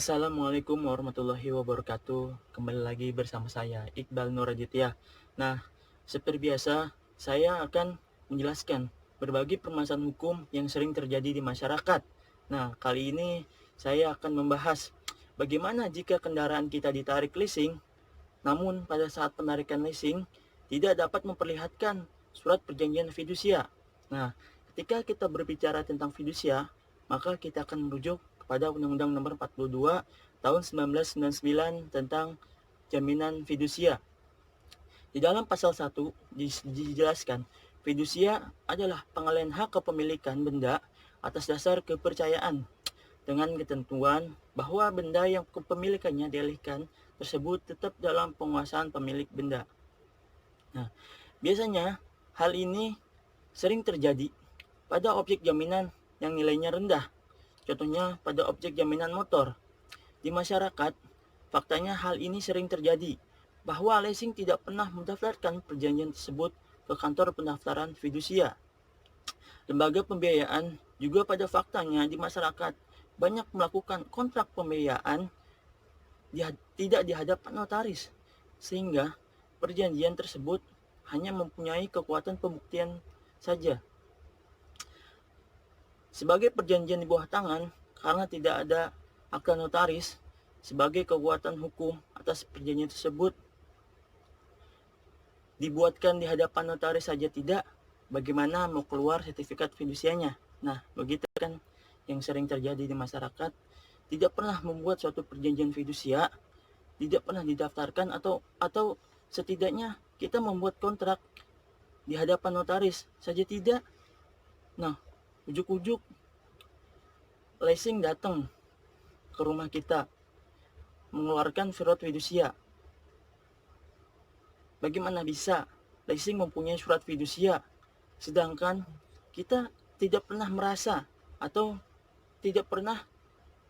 Assalamualaikum warahmatullahi wabarakatuh. Kembali lagi bersama saya, Iqbal Nuraditya. Nah, seperti biasa, saya akan menjelaskan berbagai permasalahan hukum yang sering terjadi di masyarakat. Nah, kali ini saya akan membahas bagaimana jika kendaraan kita ditarik leasing, namun pada saat penarikan leasing tidak dapat memperlihatkan surat perjanjian fidusia. Nah, ketika kita berbicara tentang fidusia, maka kita akan merujuk kepada Undang-Undang Nomor 42 Tahun 1999 tentang jaminan fidusia. Di dalam pasal 1 dijelaskan, fidusia adalah pengalihan hak kepemilikan benda atas dasar kepercayaan dengan ketentuan bahwa benda yang kepemilikannya dialihkan tersebut tetap dalam penguasaan pemilik benda. Nah, biasanya hal ini sering terjadi pada objek jaminan yang nilainya rendah. Contohnya pada objek jaminan motor. Di masyarakat, faktanya hal ini sering terjadi bahwa leasing tidak pernah mendaftarkan perjanjian tersebut ke kantor pendaftaran fidusia. Lembaga pembiayaan juga pada faktanya di masyarakat banyak melakukan kontrak pembiayaan tidak di hadapan notaris, sehingga perjanjian tersebut hanya mempunyai kekuatan pembuktian saja. Sebagai perjanjian di bawah tangan, karena tidak ada akta notaris sebagai kekuatan hukum atas perjanjian tersebut dibuatkan di hadapan notaris saja tidak, bagaimana mau keluar sertifikat fidusianya? Nah, begitu kan yang sering terjadi di masyarakat, tidak pernah membuat suatu perjanjian fidusia, tidak pernah didaftarkan atau setidaknya kita membuat kontrak di hadapan notaris saja tidak. Nah, ujuk-ujuk leasing datang ke rumah kita mengeluarkan surat fidusia. Bagaimana bisa leasing mempunyai surat fidusia sedangkan kita tidak pernah merasa atau tidak pernah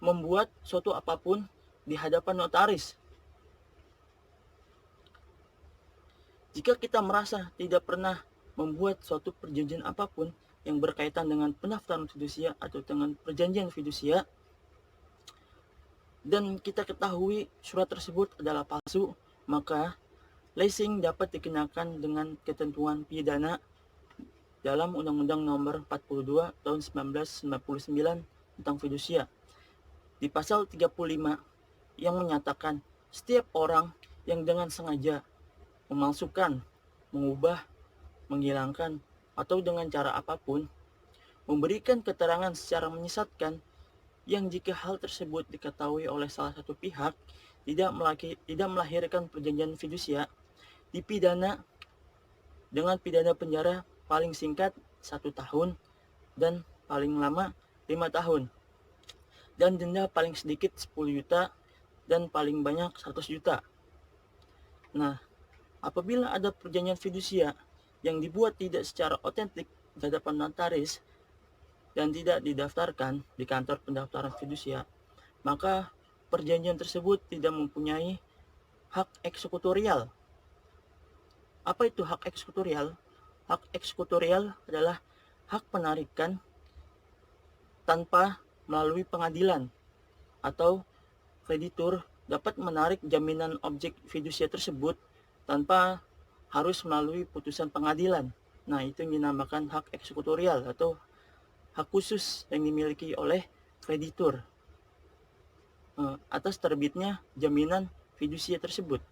membuat suatu apapun di hadapan notaris? Jika kita merasa tidak pernah membuat suatu perjanjian apapun yang berkaitan dengan pendaftaran fidusia atau dengan perjanjian fidusia, dan kita ketahui surat tersebut adalah palsu, maka leasing dapat dikenakan dengan ketentuan pidana dalam Undang-Undang Nomor 42 Tahun 1999 tentang fidusia. Di pasal 35 yang menyatakan setiap orang yang dengan sengaja memalsukan, mengubah, menghilangkan, atau dengan cara apapun memberikan keterangan secara menyesatkan yang jika hal tersebut diketahui oleh salah satu pihak tidak melahirkan perjanjian fidusia, dipidana dengan pidana penjara paling singkat 1 tahun dan paling lama 5 tahun, dan denda paling sedikit 10 juta dan paling banyak 100 juta. Nah, apabila ada perjanjian fidusia yang dibuat tidak secara otentik di hadapan notaris dan tidak didaftarkan di kantor pendaftaran fidusia, maka perjanjian tersebut tidak mempunyai hak eksekutorial. Apa itu hak eksekutorial? Hak eksekutorial adalah hak penarikan tanpa melalui pengadilan, atau kreditur dapat menarik jaminan objek fidusia tersebut tanpa harus melalui putusan pengadilan. Nah, itu yang dinamakan hak eksekutorial atau hak khusus yang dimiliki oleh kreditur atas terbitnya jaminan fidusia tersebut.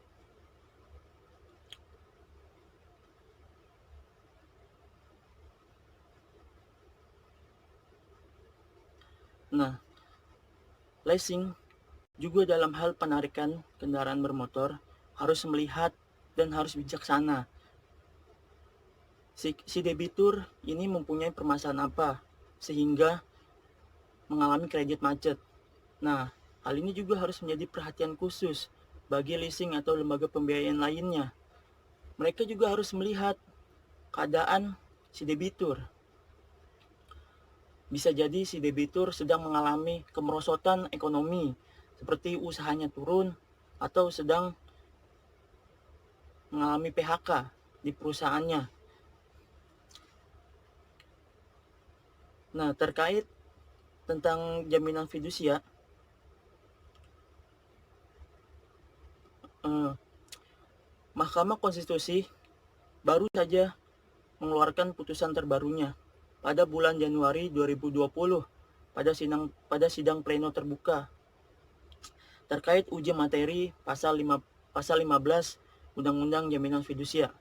Nah, leasing juga dalam hal penarikan kendaraan bermotor harus melihat dan harus bijaksana. Si debitur ini mempunyai permasalahan apa sehingga mengalami kredit macet. Nah, hal ini juga harus menjadi perhatian khusus bagi leasing atau lembaga pembiayaan lainnya. Mereka juga harus melihat keadaan si debitur. Bisa jadi si debitur sedang mengalami kemerosotan ekonomi, seperti usahanya turun atau sedang mengalami PHK di perusahaannya. Nah, terkait tentang jaminan fidusia, Mahkamah Konstitusi baru saja mengeluarkan putusan terbarunya pada bulan Januari 2020 pada sidang pleno terbuka terkait uji materi pasal 15 Undang-Undang Jaminan Fidusia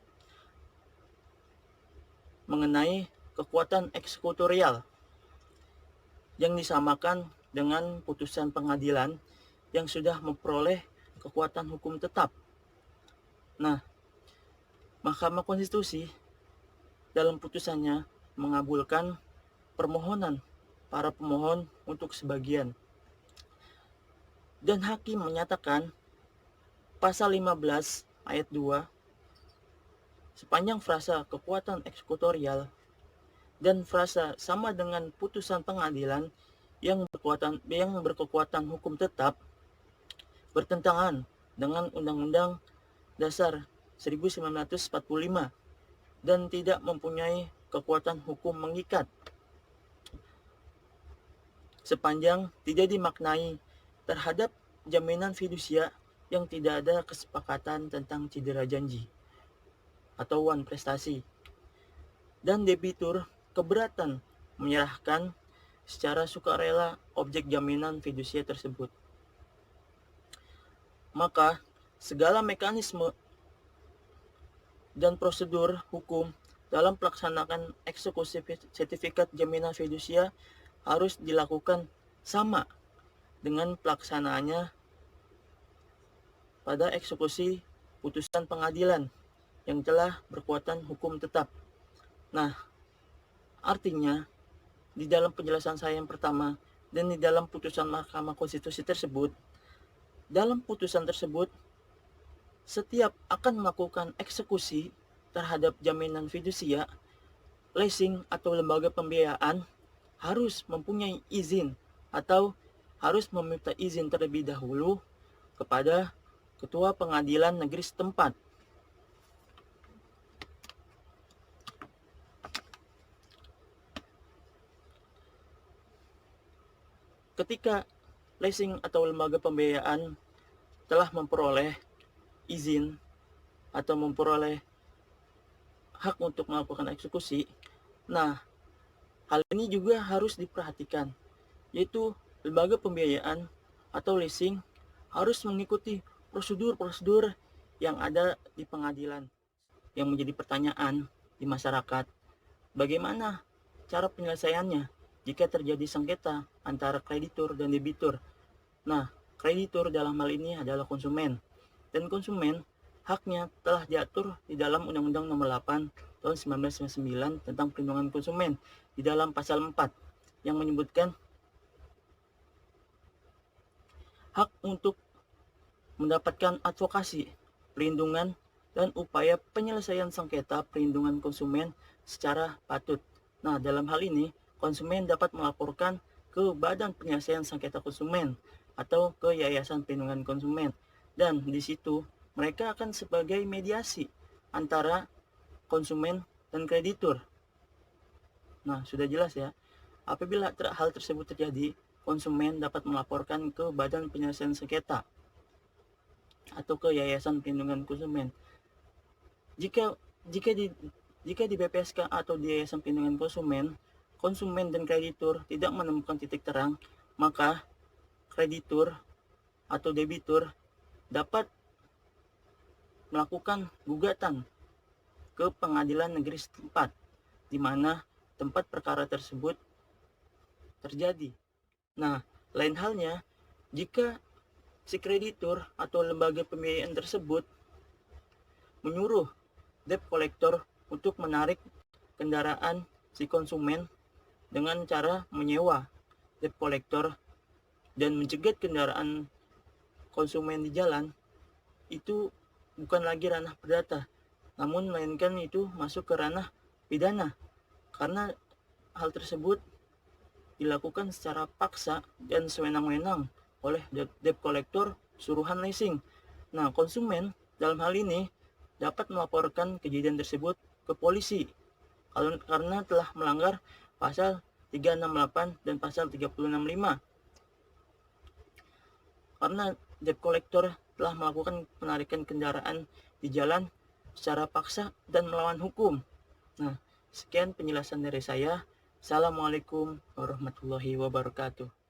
mengenai kekuatan eksekutorial yang disamakan dengan putusan pengadilan yang sudah memperoleh kekuatan hukum tetap. Nah, Mahkamah Konstitusi dalam putusannya mengabulkan permohonan para pemohon untuk sebagian. Dan hakim menyatakan pasal 15 ayat 2 sepanjang frasa kekuatan eksekutorial dan frasa sama dengan putusan pengadilan yang berkekuatan hukum tetap bertentangan dengan Undang-Undang Dasar 1945 dan tidak mempunyai kekuatan hukum mengikat sepanjang tidak dimaknai terhadap jaminan fidusia yang tidak ada kesepakatan tentang cedera janji atau wan prestasi, dan debitur keberatan menyerahkan secara sukarela objek jaminan fidusia tersebut. Maka segala mekanisme dan prosedur hukum dalam pelaksanaan eksekusi sertifikat jaminan fidusia harus dilakukan sama dengan pelaksanaannya pada eksekusi putusan pengadilan yang telah berkekuatan hukum tetap. Nah, artinya di dalam penjelasan saya yang pertama dan di dalam putusan Mahkamah Konstitusi tersebut, dalam putusan tersebut setiap akan melakukan eksekusi terhadap jaminan fidusia, leasing atau lembaga pembiayaan harus mempunyai izin atau harus meminta izin terlebih dahulu kepada Ketua Pengadilan Negeri setempat. Ketika leasing atau lembaga pembiayaan telah memperoleh izin atau memperoleh hak untuk melakukan eksekusi, nah hal ini juga harus diperhatikan, yaitu lembaga pembiayaan atau leasing harus mengikuti prosedur-prosedur yang ada di pengadilan. Yang menjadi pertanyaan di masyarakat, bagaimana cara penyelesaiannya jika terjadi sengketa antara kreditur dan debitur? Nah, kreditur dalam hal ini adalah konsumen, dan konsumen haknya telah diatur di dalam Undang-Undang Nomor 8 Tahun 1999 tentang Perlindungan Konsumen di dalam pasal 4 yang menyebutkan hak untuk mendapatkan advokasi, perlindungan, dan upaya penyelesaian sengketa perlindungan konsumen secara patut. Nah, dalam hal ini, konsumen dapat melaporkan ke Badan Penyelesaian Sengketa Konsumen atau ke Yayasan Perlindungan Konsumen. Dan di situ mereka akan sebagai mediasi antara konsumen dan kreditur. Nah, sudah jelas ya. Apabila hal tersebut terjadi, konsumen dapat melaporkan ke Badan Penyelesaian Sengketa atau ke Yayasan Perlindungan Konsumen. Jika di BPSK atau di Yayasan Perlindungan Konsumen, konsumen dan kreditur tidak menemukan titik terang, maka kreditur atau debitur dapat melakukan gugatan ke pengadilan negeri setempat di mana tempat perkara tersebut terjadi. Nah, lain halnya jika si kreditur atau lembaga pembiayaan tersebut menyuruh debt collector untuk menarik kendaraan si konsumen dengan cara menyewa debt collector dan mencegat kendaraan konsumen di jalan, itu bukan lagi ranah perdata, namun melainkan itu masuk ke ranah pidana karena hal tersebut dilakukan secara paksa dan sewenang-wenang oleh debt collector suruhan leasing. Nah, konsumen dalam hal ini dapat melaporkan kejadian tersebut ke polisi karena telah melanggar pasal 368 dan pasal 365. Karena debt collector telah melakukan penarikan kendaraan di jalan secara paksa dan melawan hukum. Nah, sekian penjelasan dari saya. Assalamualaikum warahmatullahi wabarakatuh.